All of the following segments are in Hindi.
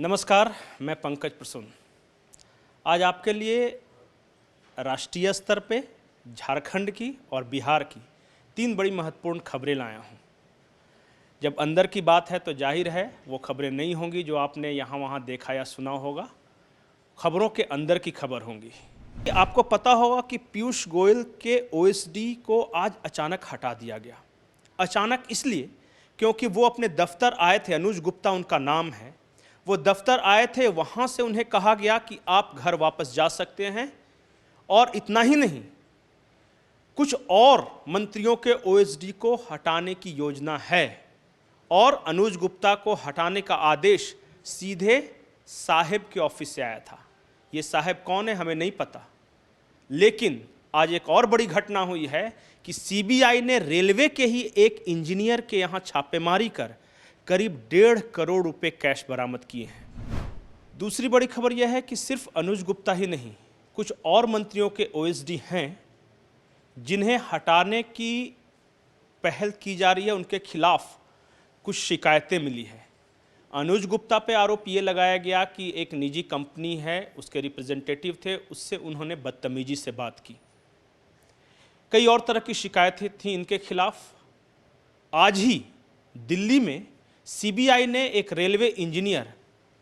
नमस्कार, मैं पंकज प्रसून। आज आपके लिए राष्ट्रीय स्तर पे झारखंड की और बिहार की 3 बड़ी महत्वपूर्ण खबरें लाया हूँ। जब अंदर की बात है तो जाहिर है वो खबरें नहीं होंगी जो आपने यहाँ वहाँ देखा या सुना होगा। खबरों के अंदर की खबर होंगी। आपको पता होगा कि पीयूष गोयल के ओएसडी को आज अचानक हटा दिया गया। अचानक इसलिए क्योंकि वो अपने दफ्तर आए थे, अनुज गुप्ता उनका नाम है। वो दफ्तर आए थे, वहाँ से उन्हें कहा गया कि आप घर वापस जा सकते हैं। और इतना ही नहीं, कुछ और मंत्रियों के ओएसडी को हटाने की योजना है और अनुज गुप्ता को हटाने का आदेश सीधे साहिब के ऑफिस से आया था। ये साहिब कौन है हमें नहीं पता, लेकिन आज एक और बड़ी घटना हुई है कि सीबीआई ने रेलवे के ही एक इंजीनियर के यहाँ छापेमारी कर करीब 1.5 करोड़ रुपए कैश बरामद किए हैं। दूसरी बड़ी खबर यह है कि सिर्फ अनुज गुप्ता ही नहीं, कुछ और मंत्रियों के ओएसडी हैं जिन्हें हटाने की पहल की जा रही है। उनके खिलाफ कुछ शिकायतें मिली है। अनुज गुप्ता पे आरोप ये लगाया गया कि एक निजी कंपनी है, उसके रिप्रेजेंटेटिव थे, उससे उन्होंने बदतमीजी से बात की। कई और तरह की शिकायतें थीं इनके खिलाफ। आज ही दिल्ली में सीबीआई ने एक रेलवे इंजीनियर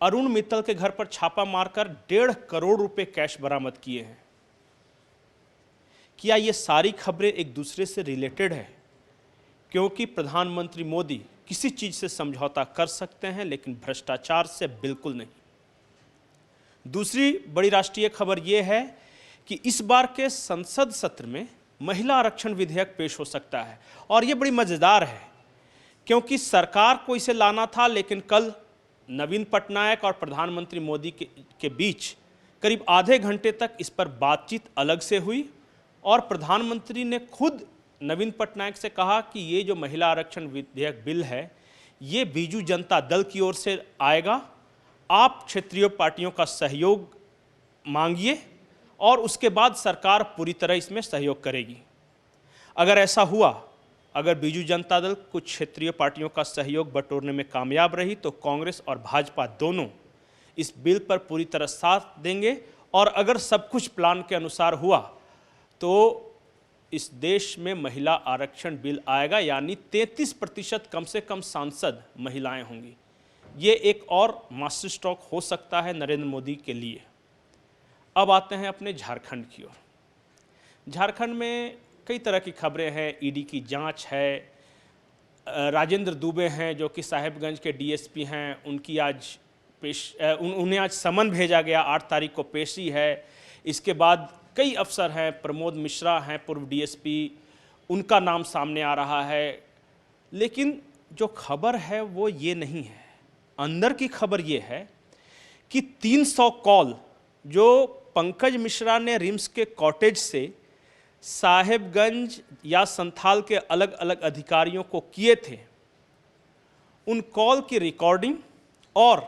अरुण मित्तल के घर पर छापा मारकर 1.5 करोड़ रुपए कैश बरामद किए हैं। क्या ये सारी खबरें एक दूसरे से रिलेटेड है? क्योंकि प्रधानमंत्री मोदी किसी चीज से समझौता कर सकते हैं, लेकिन भ्रष्टाचार से बिल्कुल नहीं। दूसरी बड़ी राष्ट्रीय खबर यह है कि इस बार के संसद सत्र में महिला आरक्षण विधेयक पेश हो सकता है। और यह बड़ी मजेदार है क्योंकि सरकार को इसे लाना था, लेकिन कल नवीन पटनायक और प्रधानमंत्री मोदी के बीच करीब आधे घंटे तक इस पर बातचीत अलग से हुई और प्रधानमंत्री ने खुद नवीन पटनायक से कहा कि ये जो महिला आरक्षण विधेयक बिल है, ये बीजू जनता दल की ओर से आएगा। आप क्षेत्रीय पार्टियों का सहयोग मांगिए और उसके बाद सरकार पूरी तरह इसमें सहयोग करेगी। अगर ऐसा हुआ, अगर बीजू जनता दल कुछ क्षेत्रीय पार्टियों का सहयोग बटोरने में कामयाब रही, तो कांग्रेस और भाजपा दोनों इस बिल पर पूरी तरह साथ देंगे। और अगर सब कुछ प्लान के अनुसार हुआ तो इस देश में महिला आरक्षण बिल आएगा, यानी 33% कम से कम सांसद महिलाएं होंगी। ये एक और मास्टर स्ट्रोक हो सकता है नरेंद्र मोदी के लिए। अब आते हैं अपने झारखंड की ओर। झारखंड में कई तरह की खबरें हैं। ईडी की जांच है, राजेंद्र दुबे हैं जो कि साहिबगंज के डीएसपी हैं, उनकी आज उन्हें आज समन भेजा गया। 8 तारीख को पेशी है। इसके बाद कई अफसर हैं, प्रमोद मिश्रा हैं पूर्व डीएसपी, उनका नाम सामने आ रहा है। लेकिन जो खबर है वो ये नहीं है। अंदर की खबर ये है कि 300 कॉल जो पंकज मिश्रा ने रिम्स के कॉटेज से साहिबगंज या संथाल के अलग अलग अधिकारियों को किए थे, उन कॉल की रिकॉर्डिंग और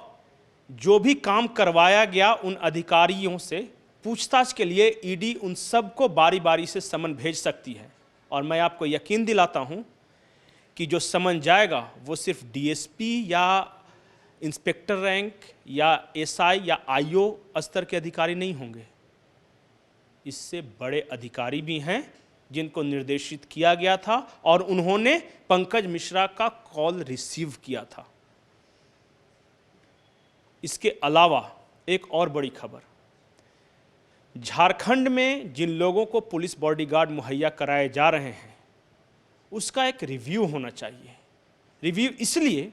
जो भी काम करवाया गया उन अधिकारियों से पूछताछ के लिए ईडी उन सब को बारी बारी से समन भेज सकती है। और मैं आपको यकीन दिलाता हूं कि जो समन जाएगा वो सिर्फ डीएसपी या इंस्पेक्टर रैंक या एसआई या आईओ स्तर के अधिकारी नहीं होंगे। इससे बड़े अधिकारी भी हैं जिनको निर्देशित किया गया था और उन्होंने पंकज मिश्रा का कॉल रिसीव किया था। इसके अलावा एक और बड़ी खबर, झारखंड में जिन लोगों को पुलिस बॉडीगार्ड मुहैया कराए जा रहे हैं उसका एक रिव्यू होना चाहिए। रिव्यू इसलिए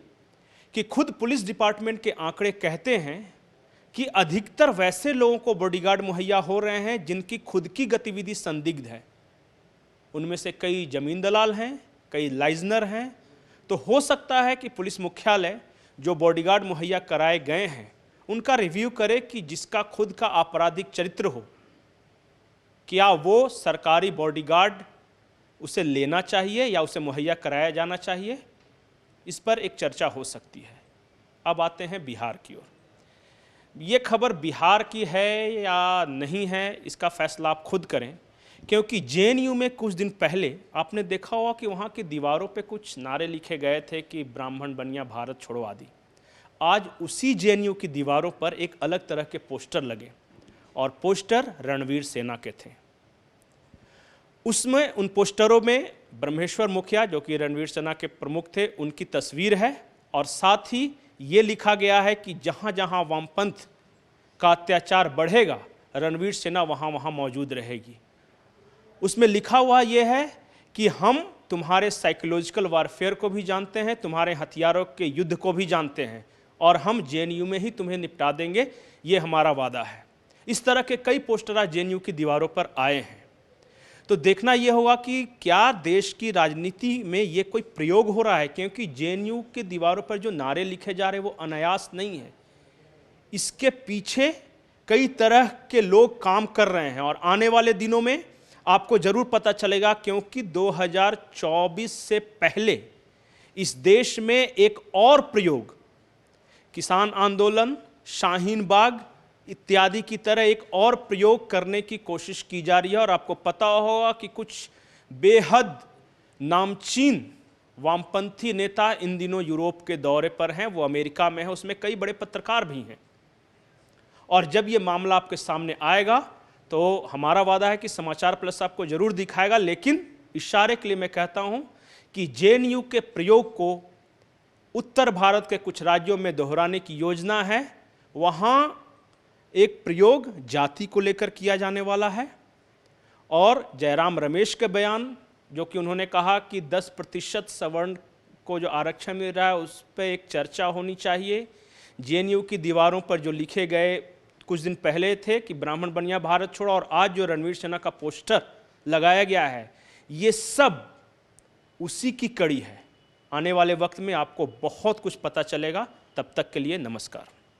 कि खुद पुलिस डिपार्टमेंट के आंकड़े कहते हैं कि अधिकतर वैसे लोगों को बॉडीगार्ड मुहैया हो रहे हैं जिनकी खुद की गतिविधि संदिग्ध है। उनमें से कई जमीन दलाल हैं, कई लाइजनर हैं। तो हो सकता है कि पुलिस मुख्यालय जो बॉडीगार्ड मुहैया कराए गए हैं उनका रिव्यू करे कि जिसका खुद का आपराधिक चरित्र हो, क्या वो सरकारी बॉडीगार्ड उसे लेना चाहिए या उसे मुहैया कराया जाना चाहिए। इस पर एक चर्चा हो सकती है। अब आते हैं बिहार की ओर। ये खबर बिहार की है या नहीं है, इसका फैसला आप खुद करें, क्योंकि जेएनयू में कुछ दिन पहले आपने देखा होगा कि वहाँ की दीवारों पे कुछ नारे लिखे गए थे कि ब्राह्मण बनिया भारत छोड़ो आदि। आज उसी जेएनयू की दीवारों पर एक अलग तरह के पोस्टर लगे और पोस्टर रणवीर सेना के थे। उसमें उन पोस्टरों में ब्रह्मेश्वर मुखिया, जो कि रणवीर सेना के प्रमुख थे, उनकी तस्वीर है और साथ ही ये लिखा गया है कि जहाँ जहाँ वामपंथ का अत्याचार बढ़ेगा, रणवीर सेना वहाँ वहाँ मौजूद रहेगी। उसमें लिखा हुआ ये है कि हम तुम्हारे साइकोलॉजिकल वारफेयर को भी जानते हैं, तुम्हारे हथियारों के युद्ध को भी जानते हैं और हम जेएनयू में ही तुम्हें निपटा देंगे, ये हमारा वादा है। इस तरह के कई पोस्टर आज जेएनयू की दीवारों पर आए हैं। तो देखना यह होगा कि क्या देश की राजनीति में ये कोई प्रयोग हो रहा है, क्योंकि जेएनयू के दीवारों पर जो नारे लिखे जा रहे हैं वो अनायास नहीं है। इसके पीछे कई तरह के लोग काम कर रहे हैं और आने वाले दिनों में आपको जरूर पता चलेगा, क्योंकि 2024 से पहले इस देश में एक और प्रयोग, किसान आंदोलन, शाहीन बाग इत्यादि की तरह एक और प्रयोग करने की कोशिश की जा रही है। और आपको पता होगा कि कुछ बेहद नामचीन वामपंथी नेता इन दिनों यूरोप के दौरे पर हैं, वो अमेरिका में है, उसमें कई बड़े पत्रकार भी हैं। और जब ये मामला आपके सामने आएगा तो हमारा वादा है कि समाचार प्लस आपको जरूर दिखाएगा। लेकिन इशारे के लिए मैं कहता हूं कि जेएनयू के प्रयोग को उत्तर भारत के कुछ राज्यों में दोहराने की योजना है। वहां एक प्रयोग जाति को लेकर किया जाने वाला है और जयराम रमेश के बयान, जो कि उन्होंने कहा कि 10% सवर्ण को जो आरक्षण मिल रहा है उस पर एक चर्चा होनी चाहिए। जेएनयू की दीवारों पर जो लिखे गए कुछ दिन पहले थे कि ब्राह्मण बनिया भारत छोड़ो, और आज जो रणवीर सेना का पोस्टर लगाया गया है, ये सब उसी की कड़ी है। आने वाले वक्त में आपको बहुत कुछ पता चलेगा। तब तक के लिए नमस्कार।